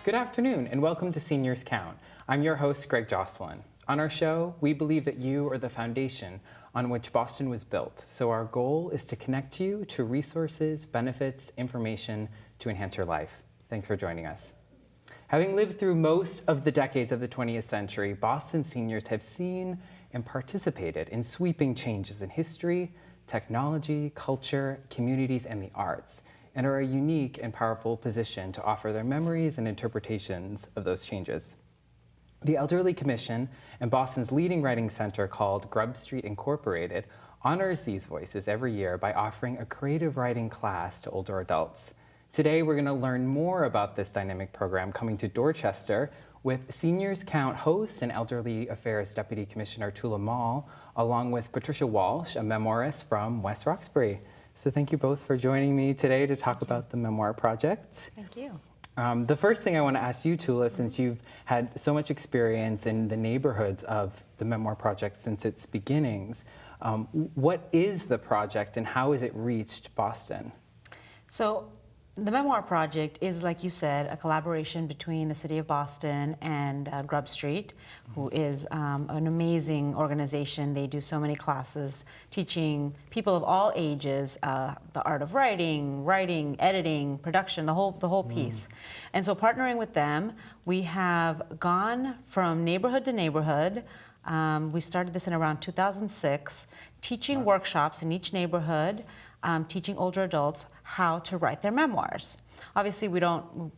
Good afternoon and welcome to Seniors Count. I'm your host, Greg Jocelyn. On our show, we believe that you are the foundation on which Boston was built. So our goal is to connect you to resources, benefits, information to enhance your life. Thanks for joining us. Having lived through most of the decades of the 20th century, Boston seniors have seen and participated in sweeping changes in history, technology, culture, communities, and the arts, and are a unique and powerful position to offer their memories and interpretations of those changes. The Elderly Commission and Boston's leading writing center called Grub Street Incorporated honors these voices every year by offering a creative writing class to older adults. Today, we're gonna learn more about this dynamic program coming to Dorchester with Seniors Count host and Elderly Affairs Deputy Commissioner Tula Mall, along with Patricia Walsh, a memoirist from West Roxbury. So thank you both for joining me today to talk about the Memoir project. Thank you. The first thing I want to ask you, Tula, since you've had so much experience in the neighborhoods of the Memoir project since its beginnings, what is the project and how has it reached Boston? So the Memoir project is, like you said, a collaboration between the City of Boston and Grub Street, who is an amazing organization. They do so many classes teaching people of all ages the art of writing, editing, production, the whole piece. And so partnering with them, we have gone from neighborhood to neighborhood. We started this in around 2006, teaching workshops in each neighborhood, teaching older adults how to write their memoirs. Obviously, we don't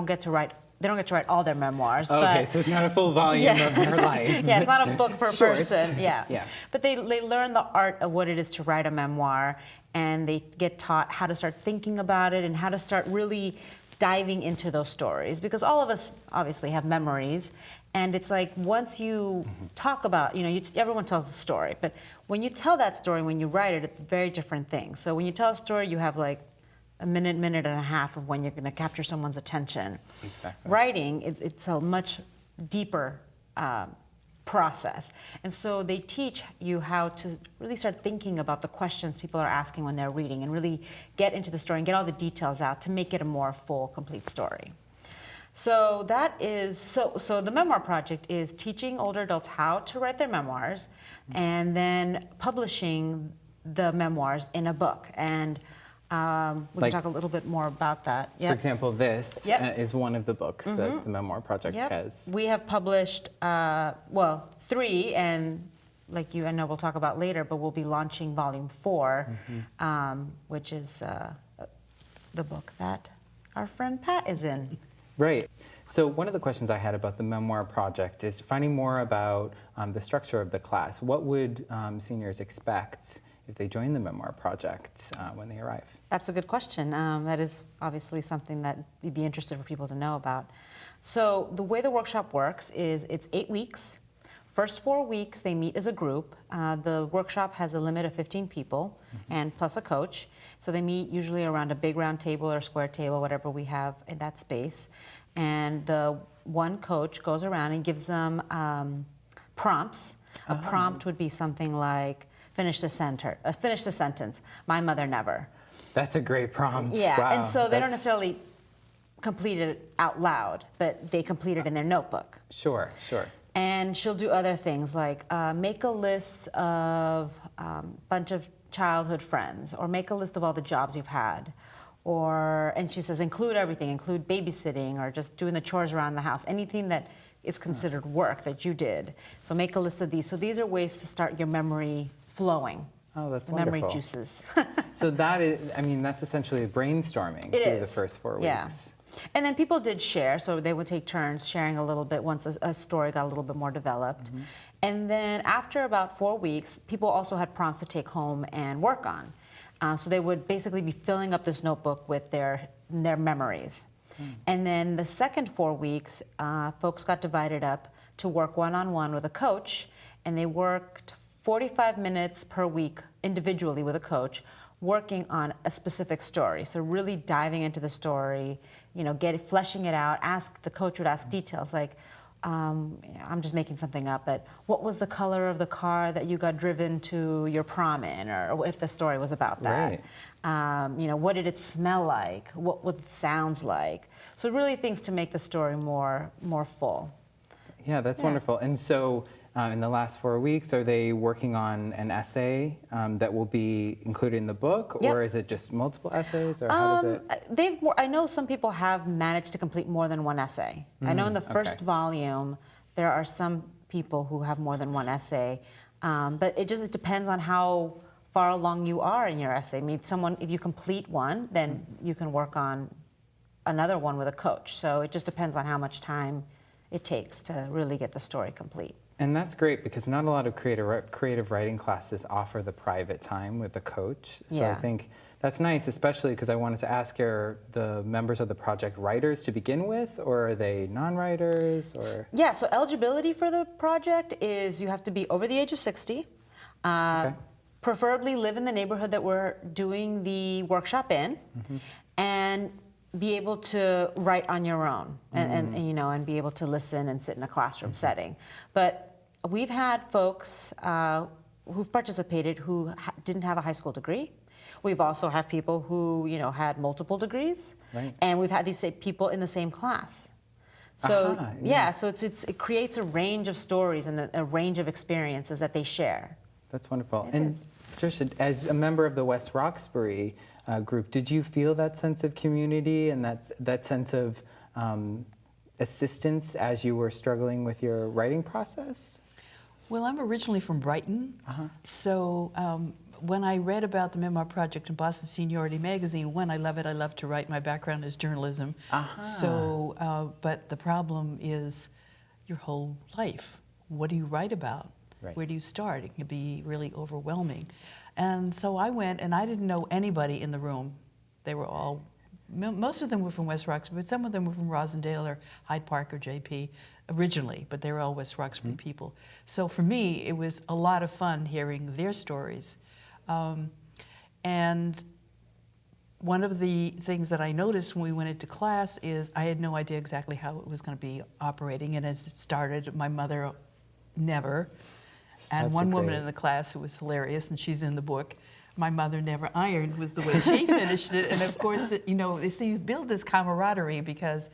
get to write. They don't get to write all their memoirs. Okay, so it's not a full volume of their life. Yeah, it's not a book per Shorts. person. Yeah. But they learn the art of what it is to write a memoir, and they get taught how to start thinking about it and how to start really diving into those stories, because all of us obviously have memories, and it's like once you talk about, everyone tells a story, but when you tell that story, when you write it, it's very different things. So when you tell a story, you have like a minute and a half of when you're going to capture someone's attention. Exactly. Writing, it's a much deeper process. And so they teach you how to really start thinking about the questions people are asking when they're reading and really get into the story and get all the details out to make it a more full, complete story. So that is, so the Memoir project is teaching older adults how to write their memoirs and then publishing the memoirs in a book. And we can talk a little bit more about that. For example, this is one of the books that the Memoir project has. We have published, 3, and like I know we'll talk about later, but we'll be launching volume 4, which is the book that our friend Pat is in. Right. So one of the questions I had about the Memoir project is finding more about the structure of the class. What would seniors expect if they join the Memoir project when they arrive? That's a good question. That is obviously something that you'd be interested for people to know about. So the way the workshop works is it's 8 weeks. First 4 weeks, they meet as a group. The workshop has a limit of 15 people and plus a coach. So they meet usually around a big round table or square table, whatever we have in that space. And the one coach goes around and gives them prompts. A prompt would be something like, finish the sentence, my mother never. That's a great prompt. Yeah, wow. and so they don't necessarily complete it out loud, but they complete it in their notebook. Sure. And she'll do other things like make a list of a bunch of childhood friends, or make a list of all the jobs you've had. And she says, include everything, include babysitting or just doing the chores around the house, anything that is considered work that you did. So make a list of these. So these are ways to start your memory flowing. Oh, that's wonderful. Memory juices. So that is, that's essentially brainstorming through the first 4 weeks. Yeah. And then people did share, so they would take turns sharing a little bit once a story got a little bit more developed. And then after about 4 weeks, people also had prompts to take home and work on. So they would basically be filling up this notebook with their memories. And then the second 4 weeks, folks got divided up to work one-on-one with a coach, and they worked 45 minutes per week individually with a coach, working on a specific story. So really diving into the story, fleshing it out. The coach would ask details like, I'm just making something up, but what was the color of the car that you got driven to your prom in, or if the story was about that. Right. What did it smell like? What it sounds like? So really things to make the story more full. Yeah, that's wonderful. And so in the last 4 weeks, are they working on an essay that will be included in the book, or is it just multiple essays, or how does it? I know some people have managed to complete more than one essay. I know in the first volume, there are some people who have more than one essay, but it depends on how far along you are in your essay. I mean, if you complete one, then you can work on another one with a coach. So it just depends on how much time it takes to really get the story complete. And that's great because not a lot of creative writing classes offer the private time with a coach. So I think that's nice, especially because I wanted to ask, are the members of the project writers to begin with, or are they non-writers? Or Yeah, so eligibility for the project is you have to be over the age of 60, preferably live in the neighborhood that we're doing the workshop in, and be able to write on your own and be able to listen and sit in a classroom setting. But we've had folks who've participated who didn't have a high school degree. We've also had people who had multiple degrees, and we've had these people in the same class. So so it creates a range of stories and a range of experiences that they share. That's wonderful. And Trisha, as a member of the West Roxbury group, did you feel that sense of community and that sense of assistance as you were struggling with your writing process? Well, I'm originally from Brighton, so when I read about the Memoir Project in Boston Seniority Magazine, I love to write. My background is journalism. So, but the problem is your whole life. What do you write about? Where do you start? It can be really overwhelming. And so I went, and I didn't know anybody in the room. They were all, most of them were from West Roxbury, but some of them were from Rosendale or Hyde Park or JP originally, but they were all West Roxbury people. So for me, it was a lot of fun hearing their stories. And one of the things that I noticed when we went into class is I had no idea exactly how it was going to be operating. And as it started, my mother never. And one woman in the class who was hilarious, and she's in the book, my mother never ironed, was the way she finished it. And of course, so you build this camaraderie because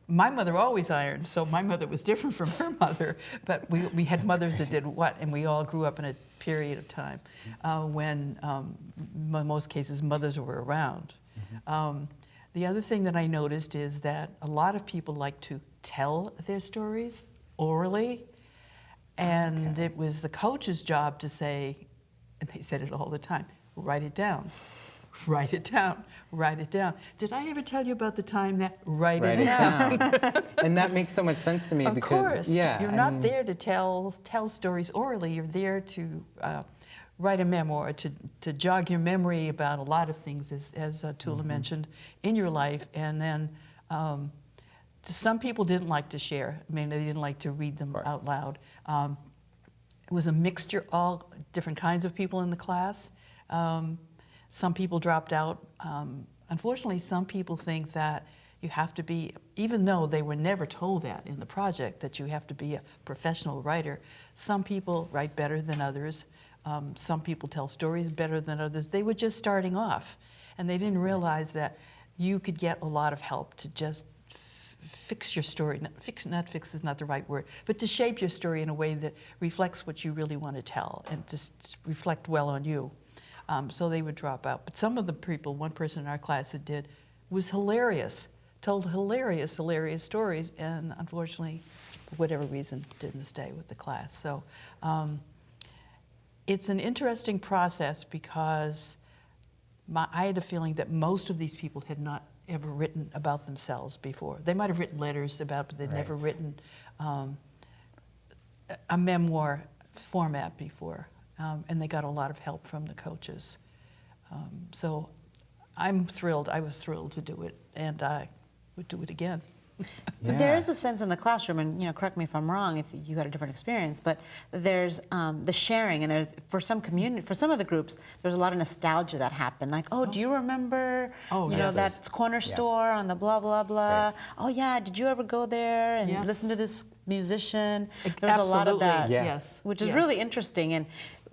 my mother always ironed, so my mother was different from her mother. But we had mothers that did what, and we all grew up in a period of time when, in most cases, mothers were around. The other thing that I noticed is that a lot of people like to tell their stories orally. And it was the coach's job to say, and they said it all the time, write it down, write it down, write it down. Did I ever tell you about the time that write it down? And that makes so much sense to me of because, course, you're not there to tell stories orally. You're there to write a memoir, to jog your memory about a lot of things, as Tula mentioned, in your life. And then some people didn't like to share. I mean, they didn't like to read them out loud. It was a mixture, all different kinds of people in the class. Some people dropped out. Unfortunately, some people think that you have to be, even though they were never told that in the project, that you have to be a professional writer. Some people write better than others. Some people tell stories better than others. They were just starting off, and they didn't realize that you could get a lot of help to just fix your story. Not fix is not the right word, but to shape your story in a way that reflects what you really want to tell and just reflect well on you. So they would drop out. But some of the people, one person in our class that did, was hilarious, told hilarious stories, and unfortunately, for whatever reason, didn't stay with the class. So it's an interesting process because I had a feeling that most of these people had not ever written about themselves before. They might have written letters about, but they'd never written a memoir format before. And they got a lot of help from the coaches. So I'm thrilled. I was thrilled to do it, and I would do it again. But there is a sense in the classroom, and correct me if I'm wrong, if you had a different experience, but there's the sharing, and there, for some of the groups, there's a lot of nostalgia that happened. Like, oh, do you remember, that corner store on the blah blah blah? Right. Oh yeah, did you ever go there and listen to this musician? There's a lot of that, which is really interesting, and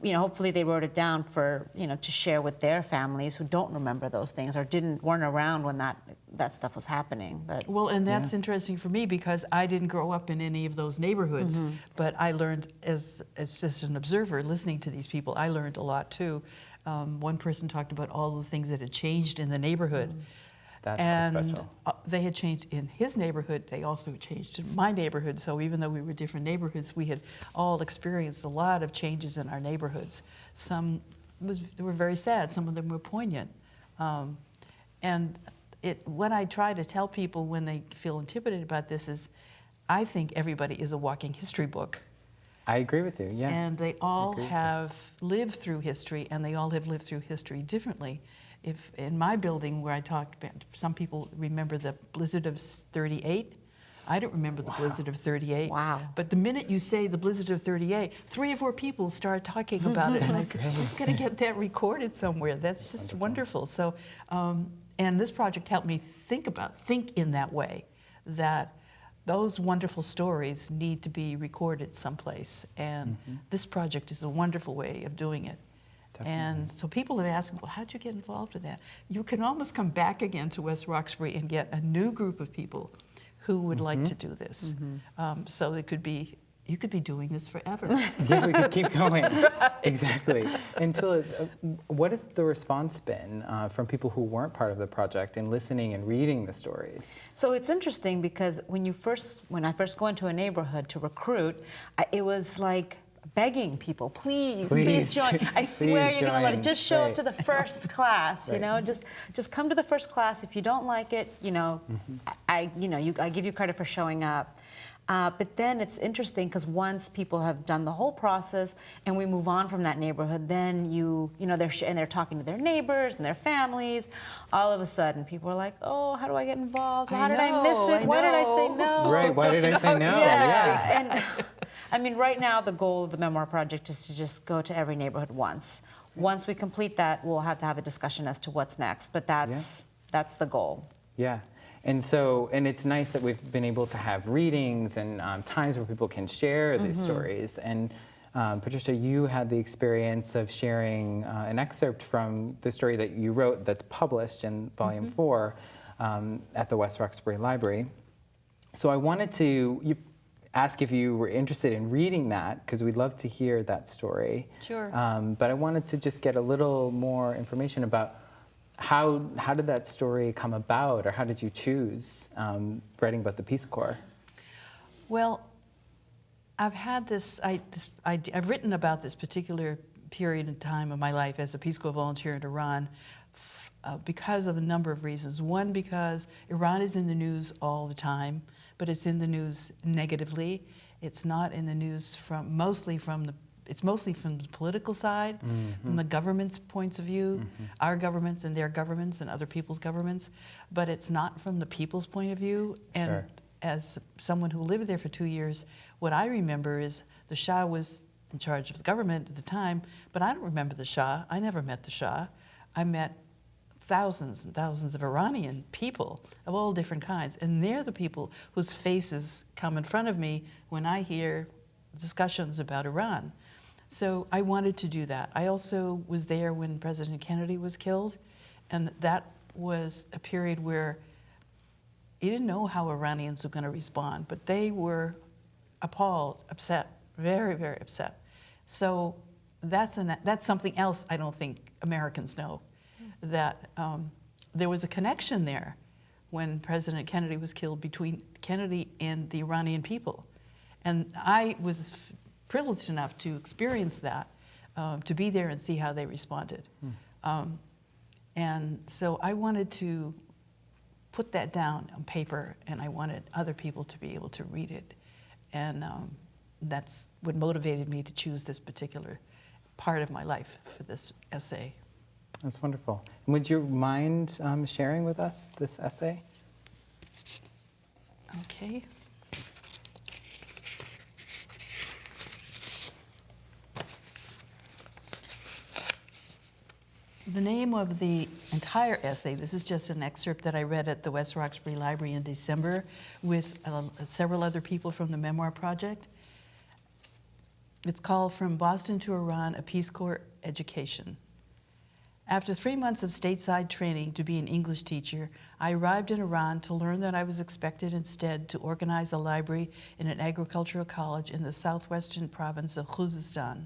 hopefully they wrote it down for to share with their families who don't remember those things or weren't around when that stuff was happening. But well, and that's interesting for me because I didn't grow up in any of those neighborhoods, but I learned as just an observer listening to these people. I learned a lot too. One person talked about all the things that had changed in the neighborhood. That's quite special. They had changed in his neighborhood. They also changed in my neighborhood. So even though we were different neighborhoods, we had all experienced a lot of changes in our neighborhoods. Some were very sad. Some of them were poignant. What I try to tell people when they feel intimidated about this is, I think everybody is a walking history book. I agree with you, yeah. And they all have lived through history, and they all have lived through history differently. If in my building where I talked about, some people remember the blizzard of '38. I don't remember the blizzard of '38. Wow. But the minute you say the blizzard of '38, 3 or 4 people start talking about it. And I said, we've got to get that recorded somewhere. That's just wonderful. So, and this project helped me think in that way, that those wonderful stories need to be recorded someplace. And this project is a wonderful way of doing it. Definitely. And so people have asked me, well, how'd you get involved in that? You can almost come back again to West Roxbury and get a new group of people who would like to do this. So it could be, you could be doing this forever. Yeah, we could keep going. Exactly. And Tula, what has the response been from people who weren't part of the project in listening and reading the stories? So it's interesting because when I first go into a neighborhood to recruit, it was like begging people, please join. I swear you're going to let it. Just show up to the first class, just come to the first class. If you don't like it, I give you credit for showing up. But then it's interesting because once people have done the whole process and we move on from that neighborhood, then they're talking to their neighbors and their families. All of a sudden, people are like, "Oh, how do I get involved? How did I miss it? Why did I say no?" Right? Why did I say no? Yeah. And I mean, right now the goal of the Memoir project is to just go to every neighborhood once. Once we complete that, we'll have to have a discussion as to what's next. But that's the goal. Yeah. And it's nice that we've been able to have readings and times where people can share these stories. And Patricia, you had the experience of sharing an excerpt from the story that you wrote that's published in Volume 4 at the West Roxbury Library. So I wanted to ask if you were interested in reading that, because we'd love to hear that story. Sure. But I wanted to just get a little more information about how did that story come about, or how did you choose writing about the Peace Corps? Well, I've had I've written about this particular period in time of my life as a Peace Corps volunteer in Iran because of a number of reasons. One, because Iran is in the news all the time, but it's in the news negatively. It's not in the news it's mostly from the political side, from the government's points of view, our governments and their governments and other people's governments, but it's not from the people's point of view. And as someone who lived there for 2 years, what I remember is the Shah was in charge of the government at the time, but I don't remember the Shah. I never met the Shah. I met thousands and thousands of Iranian people of all different kinds, and they're the people whose faces come in front of me when I hear discussions about Iran. So I wanted to do that. I also was there when President Kennedy was killed, and that was a period where you didn't know how Iranians were going to respond, but they were appalled, upset, very, very upset. So that's something else I don't think Americans know, that there was a connection there when President Kennedy was killed between Kennedy and the Iranian people. And I was privileged enough to experience that, to be there and see how they responded. And so I wanted to put that down on paper, and I wanted other people to be able to read it. And that's what motivated me to choose this particular part of my life for this essay. That's wonderful. And would you mind sharing with us this essay? Okay. The name of the entire essay, this is just an excerpt that I read at the West Roxbury Library in December with several other people from the Memoir Project. It's called From Boston to Iran, a Peace Corps Education. After 3 months of stateside training to be an English teacher, I arrived in Iran to learn that I was expected instead to organize a library in an agricultural college in the southwestern province of Khuzestan.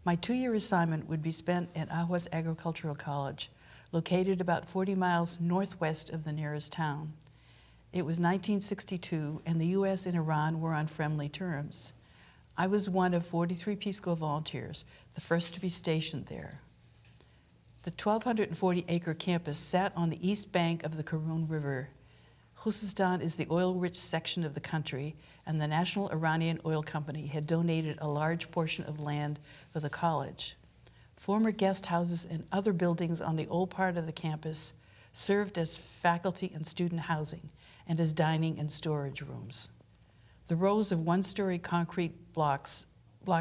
My 2-year assignment would be spent at Ahwaz Agricultural College, located about 40 miles northwest of the nearest town. It was 1962, and the U.S. and Iran were on friendly terms. I was one of 43 Peace Corps volunteers, the first to be stationed there. The 1,240-acre campus sat on the east bank of the Karun River. Khuzestan is the oil-rich section of the country, and the National Iranian Oil Company had donated a large portion of land for the college. Former guest houses and other buildings on the old part of the campus served as faculty and student housing and as dining and storage rooms. The rows of one-story concrete block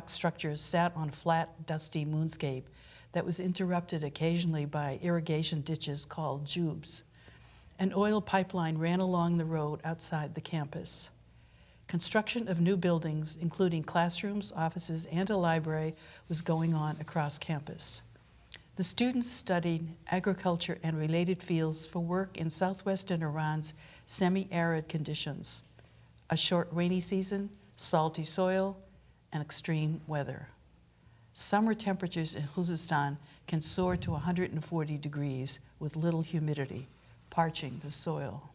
structures sat on flat, dusty moonscape that was interrupted occasionally by irrigation ditches called jubes. An oil pipeline ran along the road outside the campus. Construction of new buildings, including classrooms, offices, and a library, was going on across campus. The students studied agriculture and related fields for work in southwestern Iran's semi-arid conditions, a short rainy season, salty soil, and extreme weather. Summer temperatures in Khuzestan can soar to 140 degrees with little humidity, parching the soil.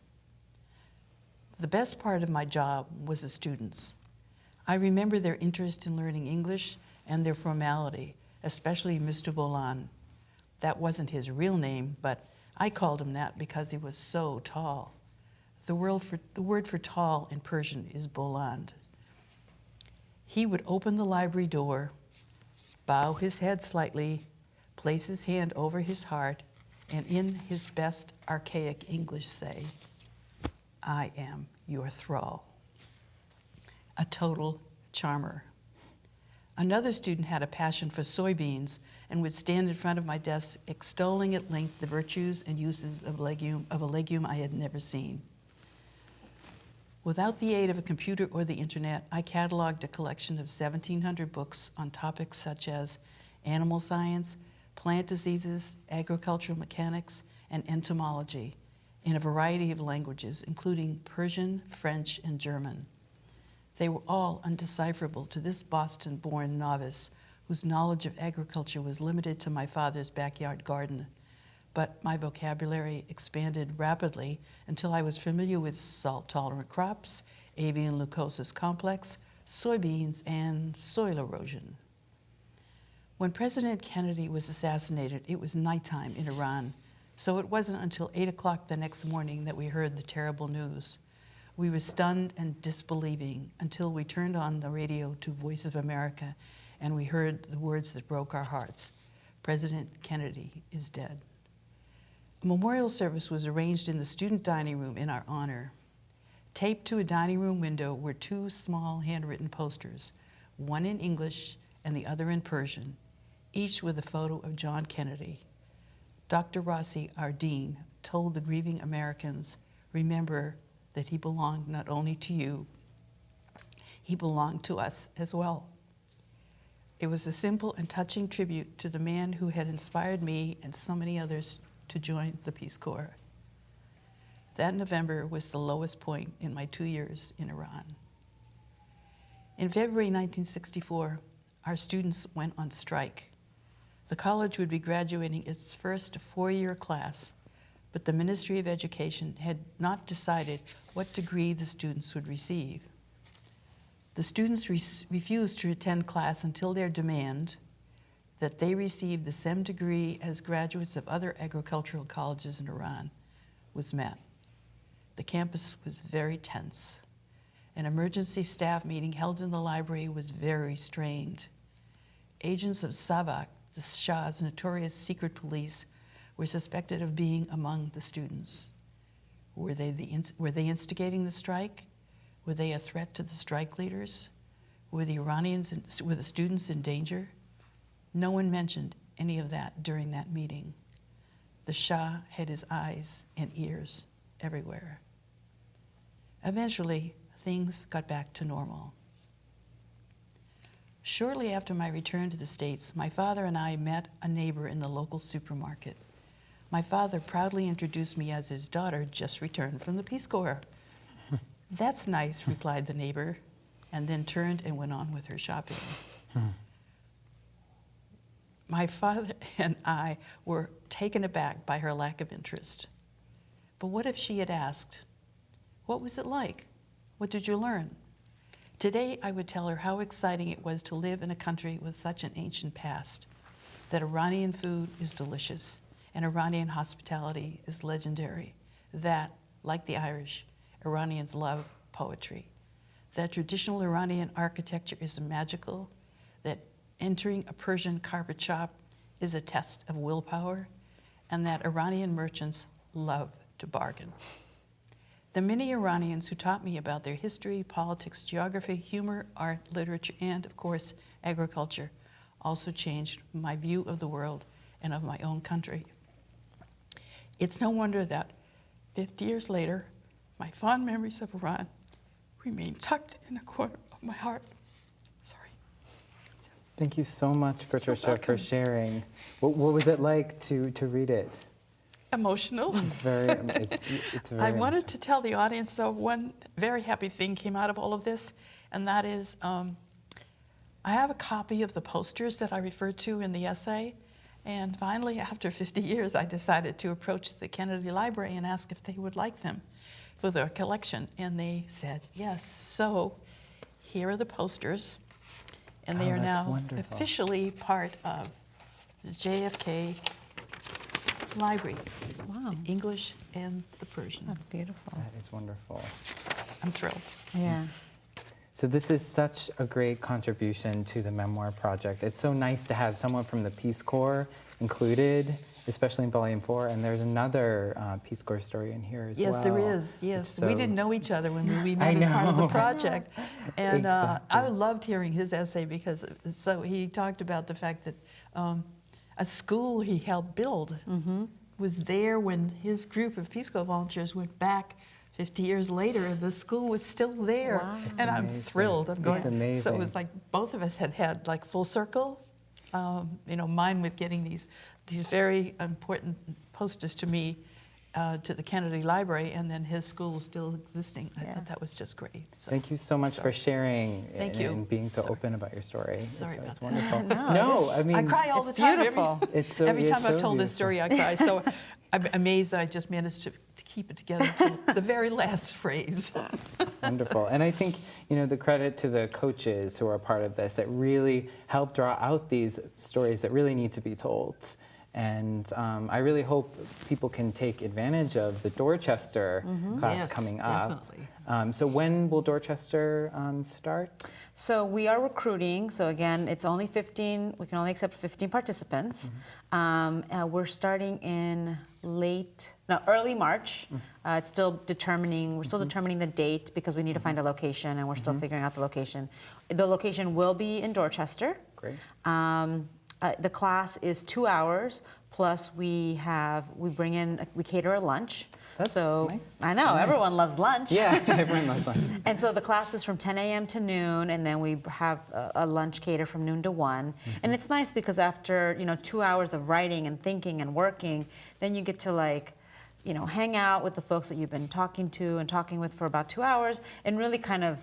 The best part of my job was the students. I remember their interest in learning English and their formality, especially Mr. Bolan. That wasn't his real name, but I called him that because he was so tall. The word for tall in Persian is boland. He would open the library door, bow his head slightly, place his hand over his heart, and in his best archaic English say, "I am your thrall." A total charmer. Another student had a passion for soybeans and would stand in front of my desk extolling at length the virtues and uses of a legume I had never seen. Without the aid of a computer or the internet, I cataloged a collection of 1,700 books on topics such as animal science, plant diseases, agricultural mechanics, and entomology in a variety of languages, including Persian, French, and German. They were all undecipherable to this Boston-born novice whose knowledge of agriculture was limited to my father's backyard garden. But my vocabulary expanded rapidly until I was familiar with salt-tolerant crops, avian leucosis complex, soybeans, and soil erosion. When President Kennedy was assassinated, it was nighttime in Iran, so it wasn't until 8 o'clock the next morning that we heard the terrible news. We were stunned and disbelieving until we turned on the radio to Voice of America and we heard the words that broke our hearts. President Kennedy is dead. A memorial service was arranged in the student dining room in our honor. Taped to a dining room window were 2 small handwritten posters, one in English and the other in Persian, each with a photo of John Kennedy. Dr. Rossi, our dean, told the grieving Americans, "Remember that he belonged not only to you, he belonged to us as well." It was a simple and touching tribute to the man who had inspired me and so many others to join the Peace Corps. That November was the lowest point in my 2 years in Iran. In February 1964, our students went on strike. The college would be graduating its first 4-year class, but the Ministry of Education had not decided what degree the students would receive. The students refused to attend class until their demand that they receive the same degree as graduates of other agricultural colleges in Iran was met. The campus was very tense. An emergency staff meeting held in the library was very strained. Agents of Savak, the Shah's notorious secret police, were suspected of being among the students. Were they instigating the strike? Were they a threat to the strike leaders? Were the students in danger? No one mentioned any of that during that meeting. The Shah had his eyes and ears everywhere. Eventually, things got back to normal. Shortly after my return to the States, my father and I met a neighbor in the local supermarket. My father proudly introduced me as his daughter, just returned from the Peace Corps. "That's nice," replied the neighbor, and then turned and went on with her shopping. My father and I were taken aback by her lack of interest. But what if she had asked, "What was it like? What did you learn?" Today, I would tell her how exciting it was to live in a country with such an ancient past, that Iranian food is delicious, and Iranian hospitality is legendary, that, like the Irish, Iranians love poetry, that traditional Iranian architecture is magical, that entering a Persian carpet shop is a test of willpower, and that Iranian merchants love to bargain. The many Iranians who taught me about their history, politics, geography, humor, art, literature, and, of course, agriculture also changed my view of the world and of my own country. It's no wonder that 50 years later, my fond memories of Iran remain tucked in a corner of my heart. Sorry. Thank you so much, Patricia, welcome. for sharing. What was it like to read it? Emotional. It's very I wanted to tell the audience, though, one very happy thing came out of all of this, and that is I have a copy of the posters that I referred to in the essay, and finally, after 50 years, I decided to approach the Kennedy Library and ask if they would like them for their collection, and they said yes. So here are the posters, and they are that's now wonderful. officially part of the JFK Library. Wow. The English and the Persian. That's beautiful. That is wonderful. I'm thrilled. Yeah. So this is such a great contribution to the Memoir project. It's so nice to have someone from the Peace Corps included, especially in Volume 4, and there's another Peace Corps story in here as well. Yes, there is. Yes, So- we didn't know each other when we I met as part of the know. project, and Exactly. I loved hearing his essay because he talked about the fact that a school he helped build was there when his group of Peace Corps volunteers went back 50 years later. The school was still there, Wow. It's and I'm amazing. thrilled. I'm going. It's amazing. So it was like both of us had like full circle. Mine with getting these very important posters to me to the Kennedy Library, and then his school still existing. I Yeah. thought that was just great. So, Thank you so much for sharing Thank and, you. and being so Sorry. open about your story. Sorry it's, about it's that. wonderful. No, I mean, I cry all it's the time. beautiful. It's so- Every it's time I've so told this beautiful. story, I cry. So I'm amazed that I just managed to keep it together to the very last phrase. Wonderful. And I think, the credit to the coaches who are part of this that really help draw out these stories that really need to be told. And I really hope people can take advantage of the Dorchester class Yes, coming up. definitely. So when will Dorchester start? So we are recruiting. So again, it's only 15. We can only accept 15 participants. We're starting in early March. It's still determining. We're still determining the date because we need to find a location, and we're still figuring out the location. The location will be in Dorchester. Great. The class is 2 hours. Plus, we cater a lunch. That's so nice. I know Nice. everyone loves lunch. Yeah, everyone loves lunch. And so the class is from 10 a.m. to noon, and then we have a lunch cater from noon to 1. And it's nice because after 2 hours of writing and thinking and working, then you get to hang out with the folks that you've been talking to and talking with for about 2 hours, and really kind of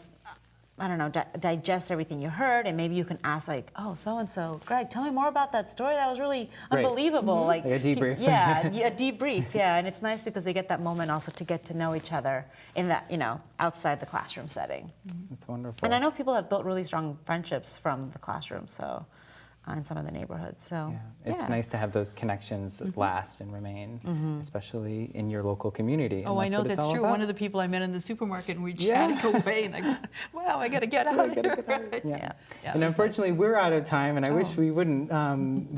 digest everything you heard, and maybe you can ask oh, so-and-so, Greg, tell me more about that story. That was really Right. unbelievable. Like a debrief. Yeah, a debrief, yeah. And it's nice because they get that moment also to get to know each other in that, outside the classroom setting. That's wonderful. And I know people have built really strong friendships from the classroom, so in some of the neighborhoods. So Yeah. It's nice to have those connections last and remain, especially in your local community. And Oh, I know what it's that's all true. about. One of the people I met in the supermarket, and we chatted away, and I go, wow, I got to get out of here. Yeah. Yeah, And it was unfortunately, we're out of time, and I wish Oh. we wouldn't,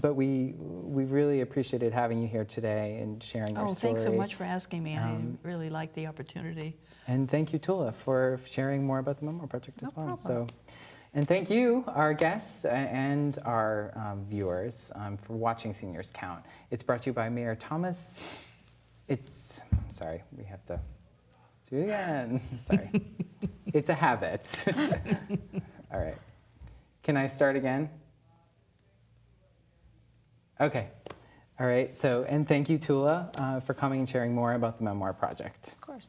but we really appreciated having you here today and sharing your Oh, story. thanks so much for asking me. I really like the opportunity. And thank you, Tula, for sharing more about the Memoir Project as well. No So, problem. and thank you, our guests and our viewers, for watching Seniors Count. It's brought to you by Mayor Thomas. Sorry, we have to do it again. Sorry. It's a habit. All right. Can I start again? Okay. All right. So, and thank you, Tula, for coming and sharing more about the Memoir Project. of course.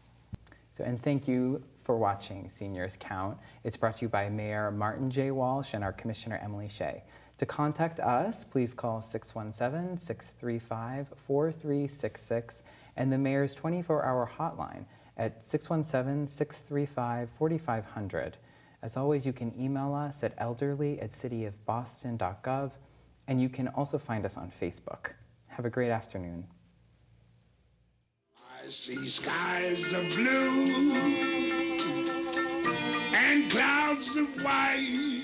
So, and thank you for watching Seniors Count. It's brought to you by Mayor Martin J. Walsh and our Commissioner Emily Shea. To contact us, please call 617-635-4366 and the Mayor's 24-hour hotline at 617-635-4500. As always, you can email us at elderly@cityofboston.gov, and you can also find us on Facebook. Have a great afternoon. I see skies of blue and clouds of white,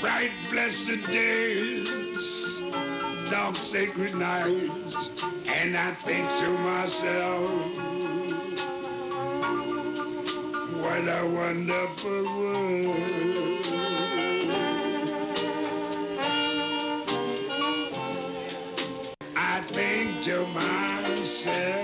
bright blessed days, dark sacred nights, and I think to myself, what a wonderful world. I think to myself,